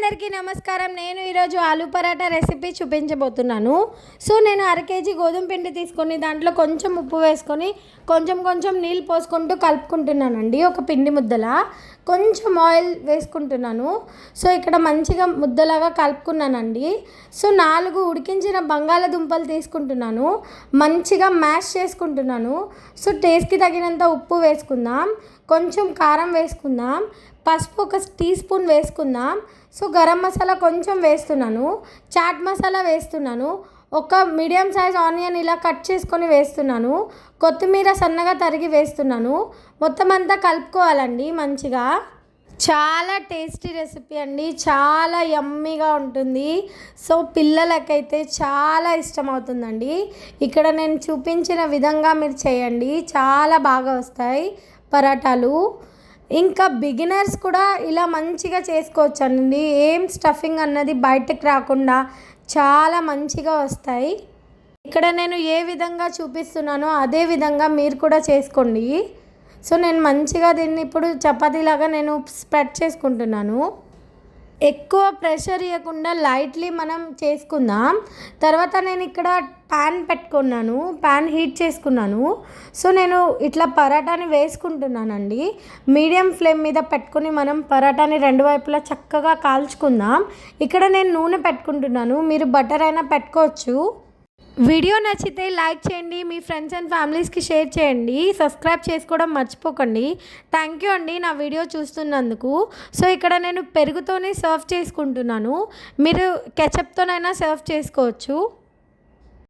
అందరికీ నమస్కారం. నేను ఈరోజు ఆలూ పరాటా రెసిపీ చూపించబోతున్నాను. సో నేను అర కేజీ గోధుమ పిండి తీసుకొని దాంట్లో కొంచెం ఉప్పు వేసుకొని కొంచెం నీళ్ళు పోసుకుంటూ కలుపుకుంటున్నానండి. ఒక పిండి ముద్దలా కొంచెం ఆయిల్ వేసుకుంటున్నాను. సో ఇక్కడ మంచిగా ముద్దలాగా కలుపుకున్నానండి. సో 4 ఉడికించిన బంగాళదుంపలు తీసుకుంటున్నాను, మంచిగా మ్యాష్ చేసుకుంటున్నాను. సో టేస్ట్కి తగినంత ఉప్పు వేసుకుందాం, కొంచెం కారం వేసుకుందాం, పసుపు 1 టీ స్పూన్ వేసుకుందాం. సో గరం మసాలా కొంచెం వేస్తున్నాను, చాట్ మసాలా వేస్తున్నాను, ఒక మీడియం సైజ్ ఆనియన్ ఇలా కట్ చేసుకొని వేస్తున్నాను, కొత్తిమీర సన్నగా తరిగి వేస్తున్నాను. మొత్తం అంతా కలుపుకోవాలండి మంచిగా. చాలా టేస్టీ రెసిపీ అండి, చాలా యమ్మీగా ఉంటుంది. సో పిల్లలకైతే చాలా ఇష్టమవుతుందండి. ఇక్కడ నేను చూపించిన విధంగా మీరు చేయండి, చాలా బాగా వస్తాయి పరాటాలు. ఇంకా బిగినర్స్ కూడా ఇలా మంచిగా చేసుకోవచ్చండి. ఏం స్టఫింగ్ అన్నది బయటకు రాకుండా చాలా మంచిగా వస్తాయి. ఇక్కడ నేను ఏ విధంగా చూపిస్తున్నానో అదే విధంగా మీరు కూడా చేసుకోండి. సో నేను మంచిగా దీన్ని ఇప్పుడు చపాతీలాగా నేను స్ప్రెడ్ చేసుకుంటున్నాను. ఎక్కువ ప్రెషర్ ఇవ్వకుండా లైట్లీ మనం చేసుకుందాం. తర్వాత నేను ఇక్కడ ప్యాన్ పెట్టుకున్నాను, ప్యాన్ హీట్ చేసుకున్నాను. సో నేను ఇట్లా పరాటాని వేసుకుంటున్నానండి. మీడియం ఫ్లేమ్ మీద పెట్టుకొని మనం పరాటాని 2 వైపులా చక్కగా కాల్చుకుందాం. ఇక్కడ నేను నూనె పెట్టుకుంటున్నాను, మీరు బటర్ అయినా పెట్టుకోవచ్చు. వీడియో నచ్చితే లైక్ చేయండి, మీ ఫ్రెండ్స్ అండ్ ఫ్యామిలీస్కి షేర్ చేయండి, సబ్స్క్రైబ్ చేసుకోవడం మర్చిపోకండి. థ్యాంక్ యూ అండి నా వీడియో చూస్తున్నందుకు. సో ఇక్కడ నేను పెరుగుతోనే సర్వ్ చేసుకుంటున్నాను, మీరు కెచప్తోనైనా సర్వ్ చేసుకోవచ్చు.